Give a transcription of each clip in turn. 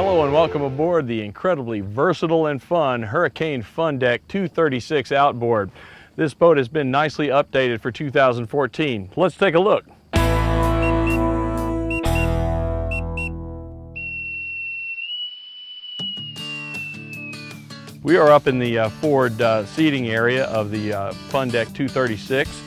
Hello and welcome aboard the incredibly versatile and fun Hurricane FunDeck 236 outboard. This boat has been nicely updated for 2014. Let's take a look. We are up in the forward seating area of the FunDeck 236.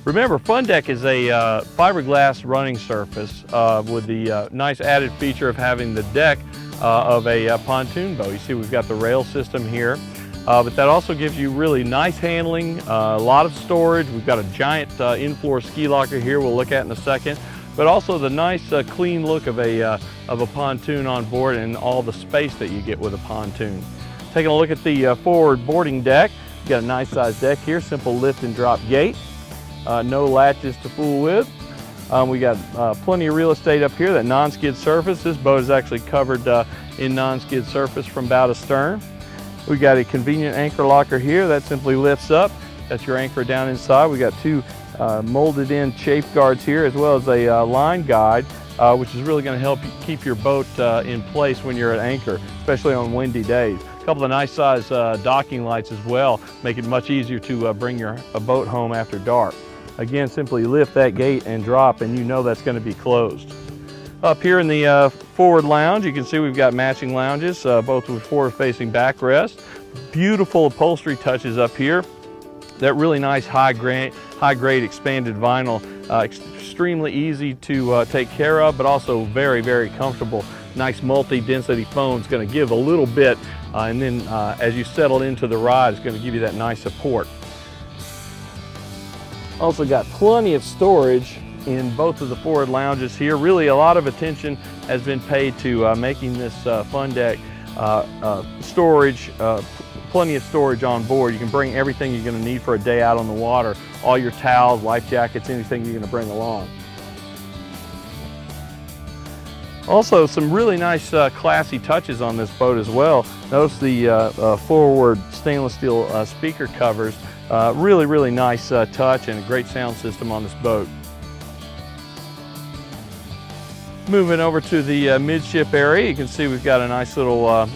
Remember, FunDeck is a fiberglass running surface with the nice added feature of having the deck of a pontoon boat. You see we've got the rail system here, but that also gives you really nice handling, a lot of storage. We've got a giant in-floor ski locker here we'll look at in a second, but also the nice clean look of a pontoon on board and all the space that you get with a pontoon. Taking a look at the forward boarding deck, we've got a nice sized deck here, simple lift and drop gate. No latches to fool with. We got plenty of real estate up here, that non-skid surface. This boat is actually covered in non-skid surface from bow to stern. We got a convenient anchor locker here that simply lifts up. That's your anchor down inside. We got two molded in chafe guards here, as well as a line guide, which is really going to help you keep your boat in place when you're at anchor, especially on windy days. A couple of nice size docking lights as well, make it much easier to bring your boat home after dark. Again, simply lift that gate and drop and you know that's going to be closed. Up here in the forward lounge, you can see we've got matching lounges, both with forward facing backrest. Beautiful upholstery touches up here. That really nice high grade expanded vinyl, extremely easy to take care of, but also very, very comfortable. Nice multi-density foam is going to give a little bit, and then as you settle into the ride, it's going to give you that nice support. Also got plenty of storage in both of the forward lounges here. Really a lot of attention has been paid to making this FunDeck storage, plenty of storage on board. You can bring everything you're going to need for a day out on the water, all your towels, life jackets, anything you're going to bring along. Also, some really nice classy touches on this boat as well. Notice the forward stainless steel speaker covers. Really nice touch and a great sound system on this boat. Moving over to the midship area, you can see we've got a nice little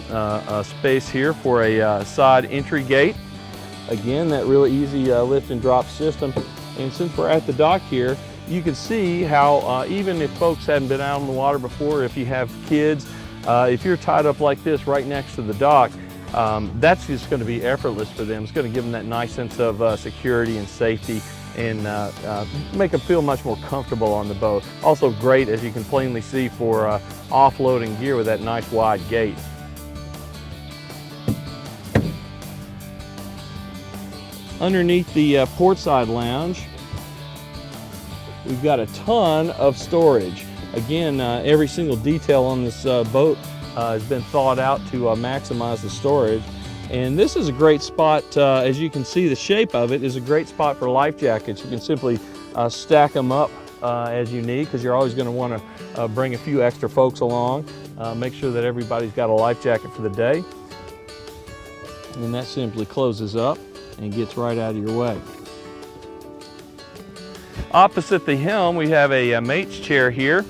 space here for a side entry gate. Again, that really easy lift and drop system. And since we're at the dock here, you can see how even if folks hadn't been out on the water before, if you have kids, if you're tied up like this right next to the dock, that's just going to be effortless for them. It's going to give them that nice sense of security and safety and make them feel much more comfortable on the boat. Also great, as you can plainly see, for offloading gear with that nice wide gate. Underneath the portside lounge, we've got a ton of storage. Again, every single detail on this boat has been thought out to maximize the storage. And this is a great spot, as you can see, the shape of it is a great spot for life jackets. You can simply stack them up as you need, because you're always going to want to bring a few extra folks along. Make sure that everybody's got a life jacket for the day. And that simply closes up and gets right out of your way. Opposite the helm, we have a mate's chair here.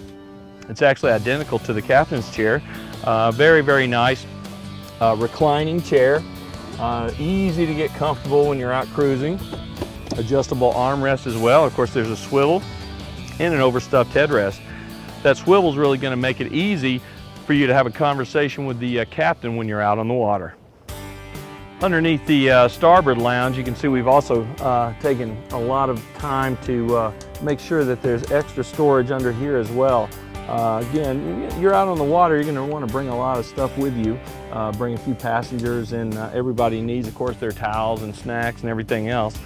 It's actually identical to the captain's chair. Very nice reclining chair. Easy to get comfortable when you're out cruising. Adjustable armrest as well. Of course, there's a swivel and an overstuffed headrest. That swivel is really going to make it easy for you to have a conversation with the captain when you're out on the water. Underneath the starboard lounge, you can see we've also taken a lot of time to make sure that there's extra storage under here as well. Again, you're out on the water, you're going to want to bring a lot of stuff with you. Bring a few passengers, and everybody needs, of course, their towels and snacks and everything else.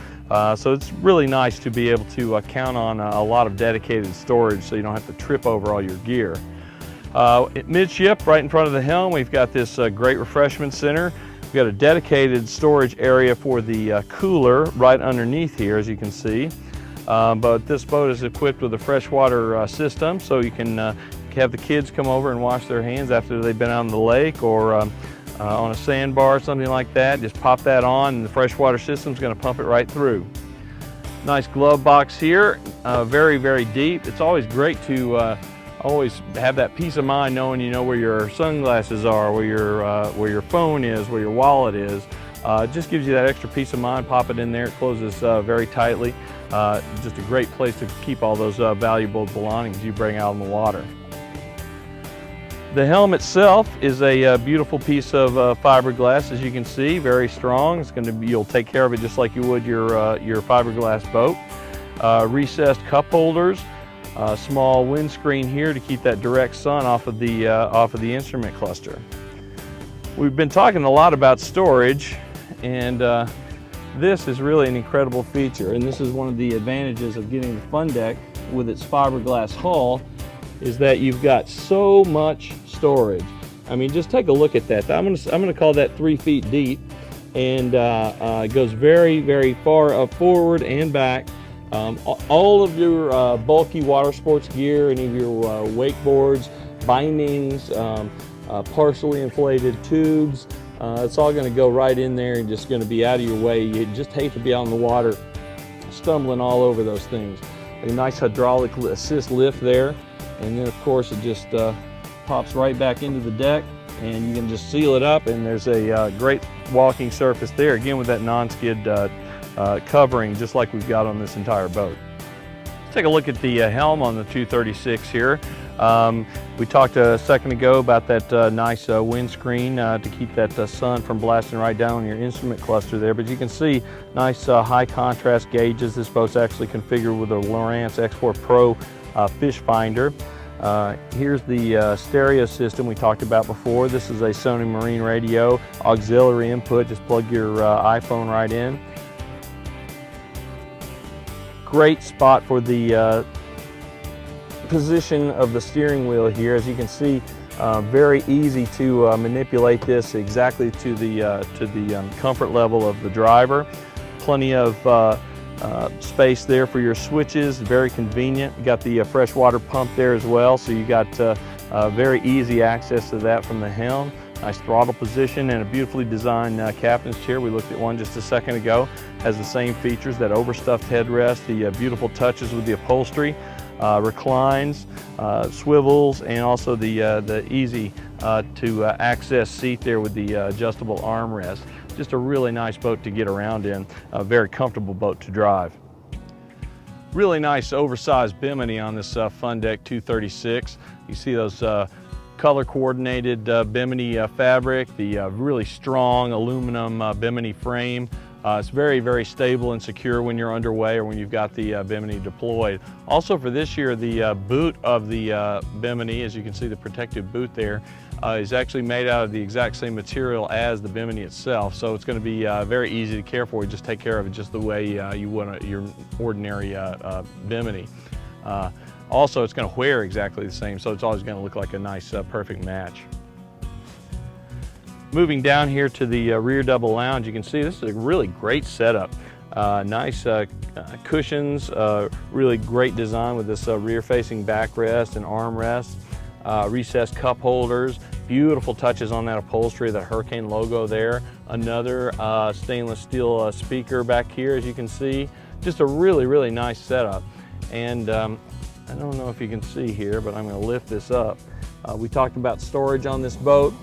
So it's really nice to be able to count on a lot of dedicated storage so you don't have to trip over all your gear. Midship, right in front of the helm, we've got this great refreshment center. We've got a dedicated storage area for the cooler right underneath here, as you can see. But this boat is equipped with a freshwater system, so you can have the kids come over and wash their hands after they've been out on the lake or on a sandbar or something like that. Just pop that on and the freshwater system is going to pump it right through. Nice glove box here, very deep. It's always great to always have that peace of mind knowing you know where your sunglasses are, where your phone is, where your wallet is. It just gives you that extra peace of mind. Pop it in there, it closes very tightly. Just a great place to keep all those valuable belongings you bring out in the water. The helm itself is a beautiful piece of fiberglass, as you can see, very strong. It's going to be, you'll take care of it just like you would your fiberglass boat. Recessed cup holders, small windscreen here to keep that direct sun off of the instrument cluster. We've been talking a lot about storage, and this is really an incredible feature. And this is one of the advantages of getting the FunDeck with its fiberglass hull, is that you've got so much storage. I mean, just take a look at that. I'm gonna call that 3 feet deep, and it goes very, very far up forward and back. All of your bulky water sports gear, any of your wakeboards, bindings, partially inflated tubes, it's all going to go right in there and just going to be out of your way. You just hate to be out in the water stumbling all over those things. A nice hydraulic assist lift there, and then of course it just pops right back into the deck, and you can just seal it up, and there's a great walking surface there, again with that non-skid covering just like we've got on this entire boat. Let's take a look at the helm on the 236 here. We talked a second ago about that nice windscreen to keep that sun from blasting right down on your instrument cluster there, but you can see nice high contrast gauges. This boat's actually configured with a Lowrance Export Pro fish finder. Here's the stereo system we talked about before. This is a Sony Marine radio, auxiliary input, just plug your iPhone right in. Great spot for the position of the steering wheel here. As you can see, very easy to manipulate this exactly to the comfort level of the driver. Plenty of space there for your switches, very convenient. You got the freshwater pump there as well, so you got very easy access to that from the helm. Nice throttle position and a beautifully designed captain's chair. We looked at one just a second ago. Has the same features, that overstuffed headrest, the beautiful touches with the upholstery, reclines, swivels, and also the easy to access seat there with the adjustable armrest. Just a really nice boat to get around in, a very comfortable boat to drive. Really nice oversized Bimini on this FunDeck 236. You see those color coordinated Bimini fabric, the really strong aluminum Bimini frame. It's very, very stable and secure when you're underway or when you've got the Bimini deployed. Also for this year, the boot of the Bimini, as you can see the protective boot there, is actually made out of the exact same material as the Bimini itself. So it's going to be very easy to care for. You just take care of it just the way you would your ordinary Bimini. Also, it's going to wear exactly the same, so it's always going to look like a nice, perfect match. Moving down here to the rear double lounge, you can see this is a really great setup. Nice cushions, really great design with this rear-facing backrest and armrest, recessed cup holders, beautiful touches on that upholstery, the Hurricane logo there. Another stainless steel speaker back here, as you can see. Just a really, really nice setup. And I don't know if you can see here, but I'm going to lift this up. We talked about storage on this boat.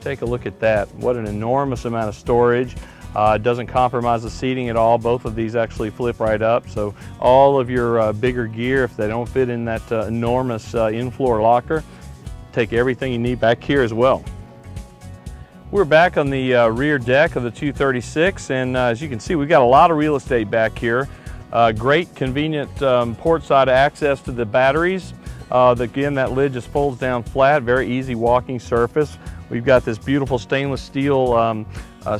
Take a look at that. What an enormous amount of storage. It doesn't compromise the seating at all. Both of these actually flip right up. So all of your bigger gear, if they don't fit in that enormous in-floor locker, take everything you need back here as well. We're back on the rear deck of the 236, and as you can see, we've got a lot of real estate back here. Great convenient port side access to the batteries. Again, that lid just folds down flat, very easy walking surface. We've got this beautiful stainless steel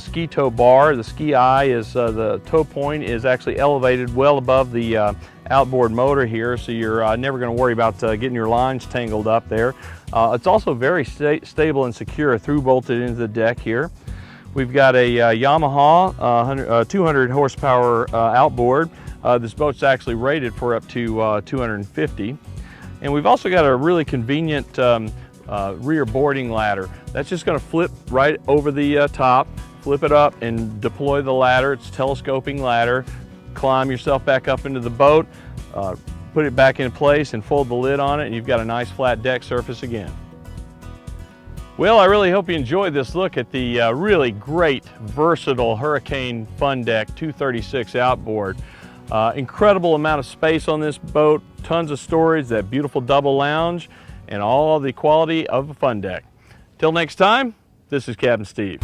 ski tow bar. The ski eye is, the tow point is actually elevated well above the outboard motor here, so you're never going to worry about getting your lines tangled up there. It's also very stable and secure, through bolted into the deck here. We've got a Yamaha 200 horsepower outboard. This boat's actually rated for up to 250. And we've also got a really convenient rear boarding ladder. That's just going to flip right over the top, flip it up and deploy the ladder. It's a telescoping ladder. Climb yourself back up into the boat, put it back in place and fold the lid on it, and you've got a nice flat deck surface again. Well, I really hope you enjoyed this look at the really great, versatile Hurricane FunDeck 236 outboard. Incredible amount of space on this boat, tons of storage, that beautiful double lounge, and all the quality of a FunDeck. Till next time, this is Captain Steve.